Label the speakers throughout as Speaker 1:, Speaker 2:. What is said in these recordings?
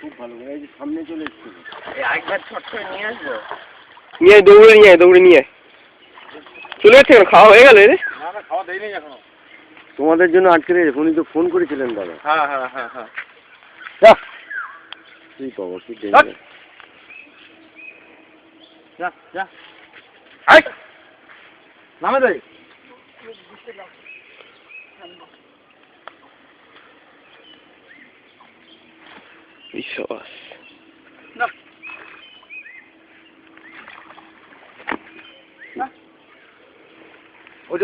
Speaker 1: খুব ভালো করে এই যে সামনে চলে এসেছিল
Speaker 2: একবার ছট করে নিয়ে আসবো
Speaker 3: নিয়ে দৌড়ে নিয়ে চলে যাচ্ছে কেন খাওয়া হয়ে গেল রে
Speaker 2: না খাওয়া দেয়নি এখনো
Speaker 1: তোমাদের জন্য আটকে রয়েছে উনি তো ফোন করেছিলেন দাদা
Speaker 2: হ্যাঁ
Speaker 1: কি খবর কি ডেঞ্জার
Speaker 2: যা নামে দেয়
Speaker 3: বিশ্বাস
Speaker 2: না ওই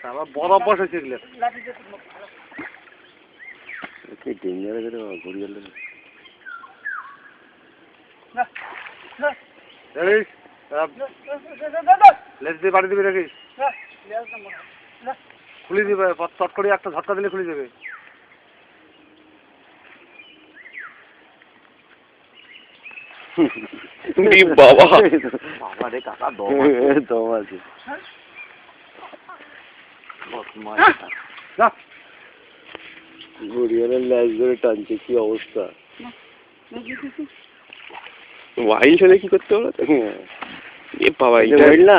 Speaker 2: আমার বড় অভ্যাস হয়েছে এগুলো
Speaker 1: কি ডেঞ্জার আছে ঘুরে গেল
Speaker 2: লেজ দিয়ে বাড়ি দিবি দেখিস খুলে দিবে চট করে একটা ঝটকা দিলে খুলে দেবে
Speaker 3: বাবা
Speaker 1: রে কাকা দম আছে ঘুরিয়ালের ল্যাজ ধরে টানছে কি অবস্থা
Speaker 3: ওয়াইল্ড হলে কি করতে বলো তো এ বাবা
Speaker 1: ওয়াইল্ড না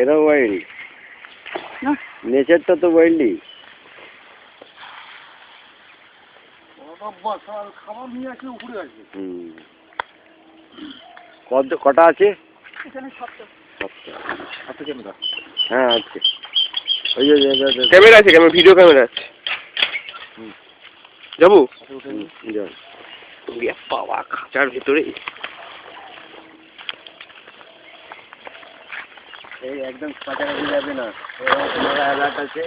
Speaker 1: এরা ওয়াইল্ড নেচারটা তো ওয়াইল্ডই
Speaker 2: খাবার নিয়ে আসলে উপরে আসবে
Speaker 1: কটা আছে হ্যাঁ আছে ওই
Speaker 3: ক্যামেরা আছে ভিডিও ক্যামেরা আছে যাবো বাবা খাঁচার ভেতরে
Speaker 1: এই একদম কাছাকাছি যাবে না ওরা অ্যালার্ট আছে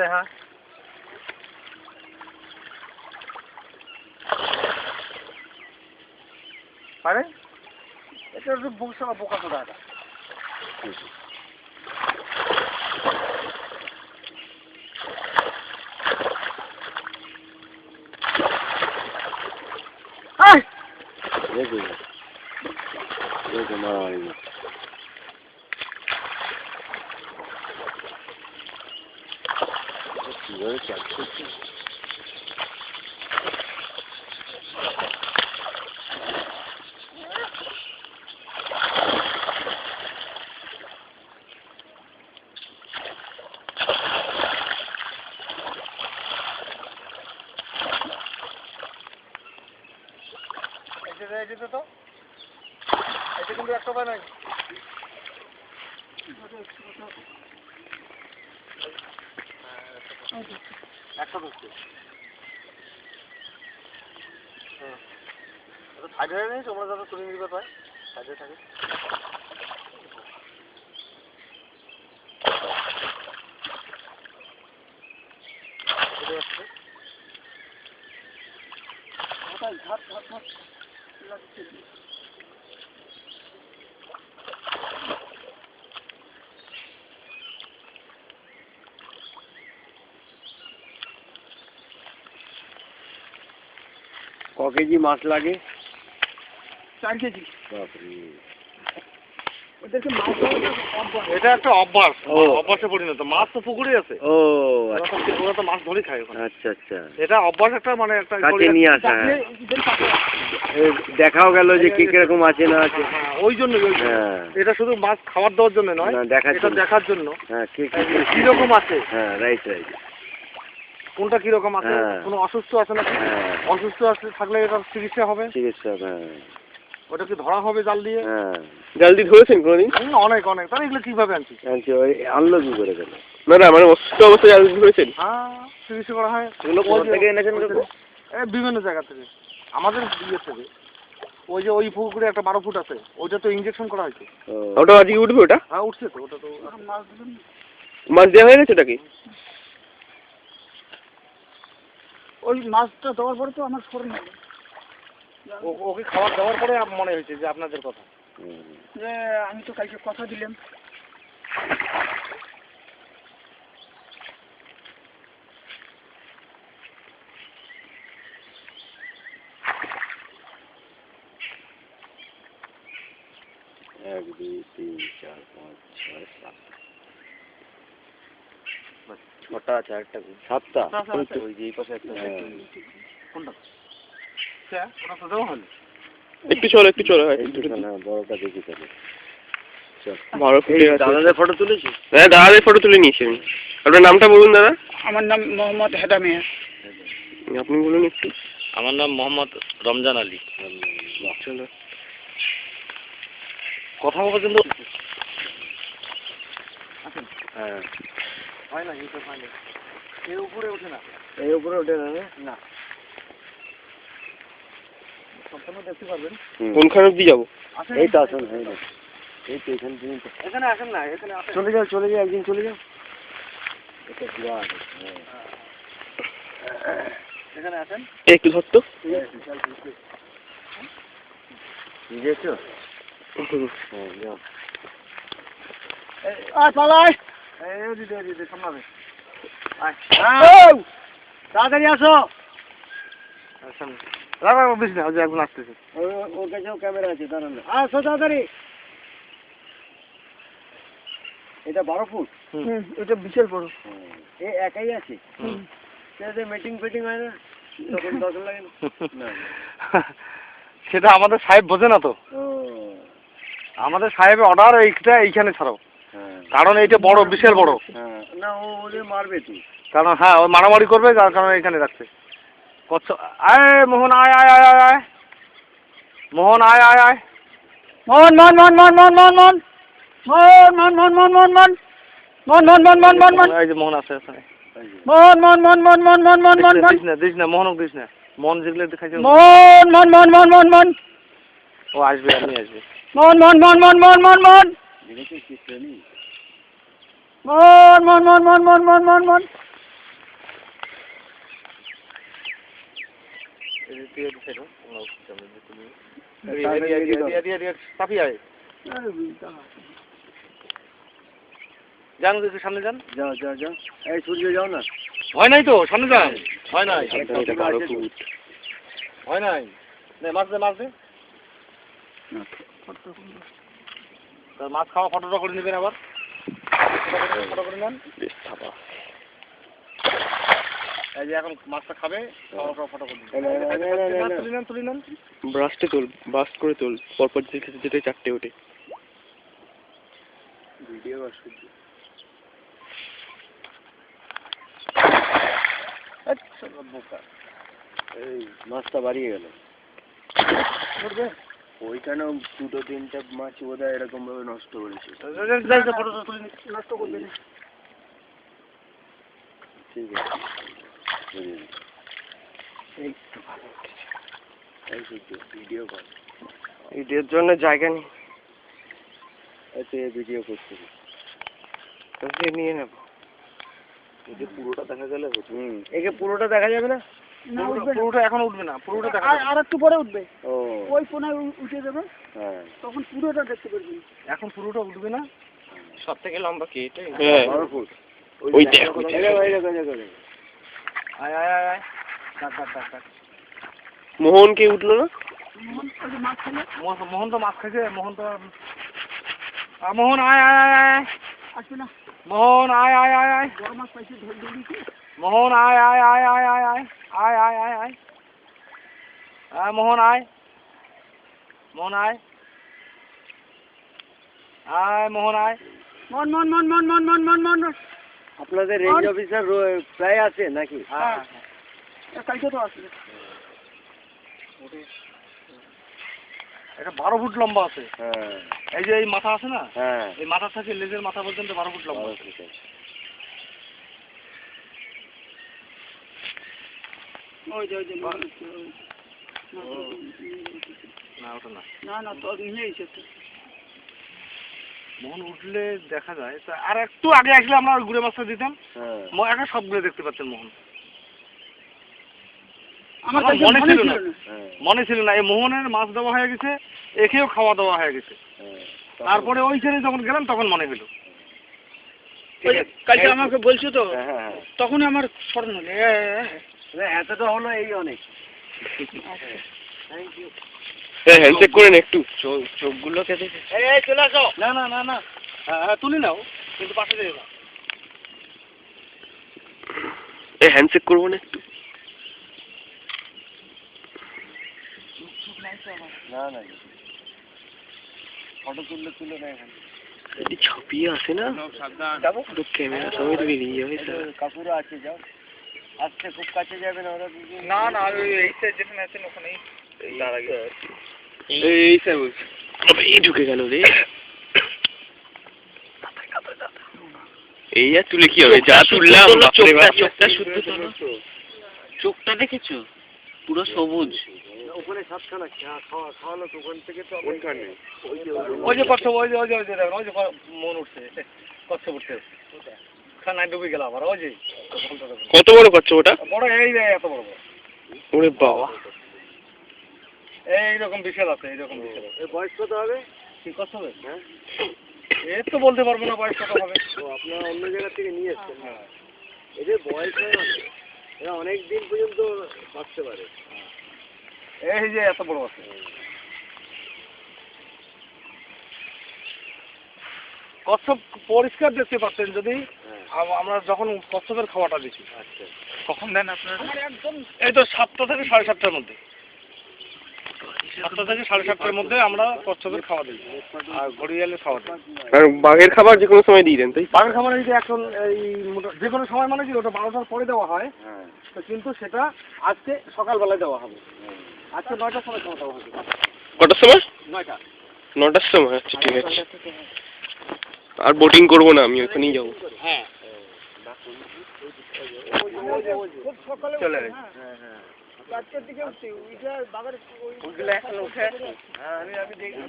Speaker 2: হ্যাঁ আরে এটা একটু বোকা তো দাদা এটা তো এটা কিন্তু একটা পায় নাই একটা ধরছে সাইডে নেই তোমরা যাতে তুলে নিবে পায় সাইডে থাকে
Speaker 1: ক কেজি মাছ লাগে
Speaker 2: 4 কেজি
Speaker 1: এটা একটা অভ্যাস
Speaker 2: অভ্যাসে পরিণত মাছ তো পুকুরে আছে ওরা তো মাছ ধরে খায়
Speaker 1: আচ্ছা আচ্ছা
Speaker 2: এটা অভ্যাস একটা মানে একটা
Speaker 1: কাছে নিয়ে আসা দেখাও গেল যে কি কিরকম আছে না আছে
Speaker 2: ওই জন্য এটা শুধু মাছ খাবার দেওয়ার জন্য নয় এটা দেখার জন্য কিরকম আছে
Speaker 1: রাইট
Speaker 2: কোনটা কিরকম আছে কোনো অসুস্থ আছে নাকি অসুস্থ আছে থাকলে এটা চিকিৎসা হবে ওটা কি ধরা হবে জাল দিয়ে
Speaker 3: ধরেছেন কোনোদিন
Speaker 2: অনেক তাহলে এগুলো কিভাবে আনছি
Speaker 1: আনলো কি করে গেল
Speaker 3: না মানে অসুস্থ অবস্থায় জাল ধরেছেন
Speaker 2: চিকিৎসা করা হয় বিভিন্ন জায়গা থেকে আমাদের ইয়ে থেকে ওই যে ওই পুকুরে একটা 12 ফুট আছে ওইটা তো ইনজেকশন করা হয়েছে
Speaker 3: ওটা আজকে উঠবে ওটা
Speaker 2: হ্যাঁ উঠছে তো ওটা তো
Speaker 3: মাছ দেওয়া হয়ে গেছে ওটা কি
Speaker 2: ওই মাছটা দেওয়ার পরে তো আমার স্মরণ হলো ওকে খাবার দেওয়ার পরে মনে হয়েছে যে আপনাদের কথা যে আমি তো কালকে কথা দিলাম
Speaker 1: এক দুই তিন চার পাঁচ ছয় সাত ছটা আছে একটা সাতটা
Speaker 2: সাতটা আছে।
Speaker 1: ওই যে এই পাশে একটা
Speaker 2: কোনটা ওটা তো দেওয়া হলো
Speaker 3: একটু চলো হয়
Speaker 1: বড়টা দেখি তাহলে
Speaker 3: বড় ফুটে আছে
Speaker 1: দাদাদের ফটো তুলেছি
Speaker 3: হ্যাঁ দাদাদের ফটো তুলে নিয়েছি আমি আপনার নামটা বলুন দাদা
Speaker 2: আমার নাম মোহাম্মদ হেদা মিয়া
Speaker 3: আপনি বলুন একটু
Speaker 1: আমার নাম মোহাম্মদ রমজান আলী
Speaker 3: চলো
Speaker 1: কথা পর্যন্ত হ্যাঁ
Speaker 2: হয় না এই তো হয় না এর উপরে ওঠে না
Speaker 1: এই উপরে ওঠে না
Speaker 2: না সম্পূর্ণ দেখতে পারবেন
Speaker 3: কোনখানে অব্দি যাবো
Speaker 1: এই তো আসুন এই তো এখানে
Speaker 2: এখানে আসেন না এখানে আসেন
Speaker 1: চলে যাও একদিন চলে যাও এটা পুরো আছে
Speaker 2: এখানে আসেন
Speaker 3: একটু ধরতো
Speaker 1: বুঝেছো হ্যাঁ যাও
Speaker 2: আয় পালাই এই দিদি সামনে আয় তাড়াতাড়ি আসো সামনে রাখা বেশি না যে একজন আসতেছে
Speaker 1: ওর কাছেও ক্যামেরা আছে দাঁড়ান
Speaker 2: আসো তাড়াতাড়ি
Speaker 1: এটা 12 ফুট
Speaker 2: এটা বিশাল বড়
Speaker 1: এ একাই আছে সেটা মিটিং ফিটিং হয় না তখন দরকার লাগে না
Speaker 2: সেটা আমাদের সাহেব বোঝে না তো
Speaker 1: ও
Speaker 2: আমাদের সাহেবের অর্ডার এইখানে ছাড়াও
Speaker 1: হ্যাঁ
Speaker 2: কারণ এইটা বড় বিশাল বড়
Speaker 1: হ্যাঁ না ও ওদের মারবে তুই
Speaker 2: কারণ হ্যাঁ ও মারামারি করবে যার কারণে এখানে রাখছে কচ্ছ আয় মোহন আয় আয় আয় আয় আয় মোহন আয় আয় আয় মোহন মন মন মন মন মন মন মন মন মন মন মন মন মন মন মন মন মন এই যে মোহন আছে এখানে মন মন মন মন মন মন মন মন মন দিস না মোহন দিস না মন যেগুলো দেখাইছে মন মন মন মন মন মন ও আসবে আমি আসবে মন মন মন মন মন মন মন
Speaker 1: দেখেছিস কি শ্রেণী
Speaker 2: মন মন মন মন মন মন মন মন যান দেখি সামনে যান
Speaker 1: যাও এই সূর্য যাও না
Speaker 2: হয় নাই তো সামনে যান হয় নাই
Speaker 3: এটা 12 ফুট
Speaker 2: হয় নাই মাছ দে তার মাছ খাওয়া ফটোটা করে নেবেন আবার ফটো করে নেন
Speaker 3: বেশ থাপা
Speaker 2: এই যে এখন মাছটা খাবে ফটো করে তুলে নেন
Speaker 3: ব্রাশ করে তোল পরপর যেটা চারটে ওঠে
Speaker 1: ভিডিও আর সূর্য এই মাছটা বাড়িয়ে গেল ওইখানেও 2-3টা মাছ বোধহয় এরকম ভাবে নষ্ট করেছে
Speaker 2: ফটোটা তুলে নষ্ট করবে
Speaker 1: ঠিক আছে এই সূর্য ভিডিও কর
Speaker 3: এদের জন্য জায়গা নেই
Speaker 1: আচ্ছা ভিডিও করতে
Speaker 3: তোকে নিয়ে নেবো
Speaker 1: এই পুরোটা দেখা গেলে একে পুরোটা দেখা যাবে না
Speaker 2: পুরোটা এখন উঠবে না পুরোটা দেখা আর একটু পরে উঠবে
Speaker 1: ও
Speaker 2: ওই কোণায় উঠে যাবে
Speaker 1: হ্যাঁ
Speaker 2: তখন পুরোটা দেখতে পারবেন এখন পুরোটা উঠবে না
Speaker 3: সবথেকে লম্বা কি এটাই হ্যাঁ
Speaker 1: 12 ফুট
Speaker 3: ওই দেখো
Speaker 2: আয় আয় আয় আয় ডাক
Speaker 3: মোহন কে উঠলো না
Speaker 2: মোহন তো মাছ খাইছে মোহন তো মোহন আয় আয় আয় আয় আসবে না মোহন আয় আয় আয় আয় বড় মাছ পাইছে মোহন আয় আয় আয় আয় আয় আয় আয় আয় আয় আয় আয় মোহন আয় মোহন আয় আয় মোহন আয় মন মন মন মন মন মন মন মন
Speaker 1: আপনাদের রেঞ্জ অফিসার প্রায় আছে নাকি
Speaker 2: হ্যাঁ কালকে তো আসবে এটা 12 ফুট লম্বা আছে
Speaker 1: হ্যাঁ
Speaker 2: এই যে এই মাথা আছে না
Speaker 1: হ্যাঁ
Speaker 2: এই মাথা থেকে লেজের মাথা পর্যন্ত 12 ফুট লম্বা
Speaker 1: ঠিক আছে
Speaker 2: ওই যে না ওটা না তো নিয়েছে মোহন উঠলে দেখা যায় আর একটু আগে আসলে আমরা ঘুরে মাছটা দিতাম
Speaker 1: হ্যাঁ
Speaker 2: এখন সবগুলো দেখতে পাচ্ছেন মোহন
Speaker 1: আমার
Speaker 2: মনে ছিল না এই মোহনের মাছ দেওয়া হয়ে গেছে একেও খাওয়া দাওয়া হয়ে গেছে তারপরে ওইখানে যখন গেলাম তখন মনে হলো কালকে আমাকে বলছো তো তখন আমার স্মরণ হলো
Speaker 1: এতটা হলো এই অনেক
Speaker 2: থ্যাংক ইউ
Speaker 3: হ্যাঁ হ্যান্ডশেক করে নে একটু
Speaker 1: চোখগুলো কেটে
Speaker 2: এই চলে আসো না না না না হ্যাঁ তুলি নাও কিন্তু পাশে যেও না
Speaker 3: এই হ্যান্ডশেক করবো না একটু?
Speaker 1: না না ফটো তুলে না এখানে
Speaker 3: এটি ছাপিয়ে আসে না,
Speaker 1: যাবো
Speaker 3: পুরো ক্যামেরা সমেত বেরিয়ে যাবে স্যার।
Speaker 1: কাকুরও আছে যাও আসতে খুব কাছে যাবে না ওরা
Speaker 2: না না ওই এই সাইড যেখানে আছেন ওখানেই তার আগে
Speaker 3: এই স্যার বলছি এই ঢুকে গেল রে। এই আর তুলে কি হবে, যা তুললাম চোখটা শুদ্ধ তোলো। চোখটা দেখেছো পুরো সবুজ।
Speaker 1: ওখানে সাতখানা খাওয়ানো তো ওখান থেকে তো ওইখানে
Speaker 2: ওই যে কচ্ছপ ওই যে দেখেন ওই যে মন উঠছে কচ্ছপ উঠছে খানায় ডুবে গেল আবার ওই যে
Speaker 3: কত বড় করছো ওটা?
Speaker 2: বড় এই যে এত বড় বড়
Speaker 3: ওরে বাবা,
Speaker 2: এইরকম বিশাল আছে এইরকম বিশাল আছে।
Speaker 1: এর বয়স কত হবে?
Speaker 2: কি কচ্ছপের?
Speaker 1: হ্যাঁ
Speaker 2: এর তো বলতে পারবো না বয়স কত হবে।
Speaker 1: তো আপনারা অন্য জায়গা থেকে নিয়ে এসছেন। হ্যাঁ এদের বয়স হয় না, এরা অনেক দিন পর্যন্ত বাঁচতে পারে।
Speaker 2: এই যে এত বড় আছে। কচ্ছপ পরিষ্কার দেখতে পাচ্ছেন যদি আমরা যখন কচ্ছপের খাওয়াটা দিচ্ছি।
Speaker 1: আচ্ছা
Speaker 2: কখন দেন আপনারা? এই তো 7টা থেকে 7:30টার মধ্যে। 7টা থেকে 7:30টার মধ্যে আমরা কচ্ছপের খাওয়া দিই আর ঘড়িয়ালের খাওয়া দিই।
Speaker 3: আর বাঘের খাবার যে কোনো সময় দিয়ে দেন তাই?
Speaker 2: বাঘের খাবার যদি এখন এই যে কোনো সময় মানে কি ওটা 12টার পরে দেওয়া হয়,
Speaker 1: হ্যাঁ
Speaker 2: তো কিন্তু সেটা আজকে সকালবেলায় দেওয়া হবে। আজকে 9টার সময় খাওয়া দেওয়া হবে।
Speaker 3: কটার সময়?
Speaker 2: 9টা।
Speaker 3: 9টার সময়? আচ্ছা ঠিক আছে। আর বোটিং করবো না, আমি ওখানেই যাবো।
Speaker 2: হ্যাঁ চলে গেছে।
Speaker 1: চারটের দিকে উঠছি ওইটা বাঘের
Speaker 2: ওইগুলো এখন উঠে
Speaker 1: হ্যাঁ আমি দেখি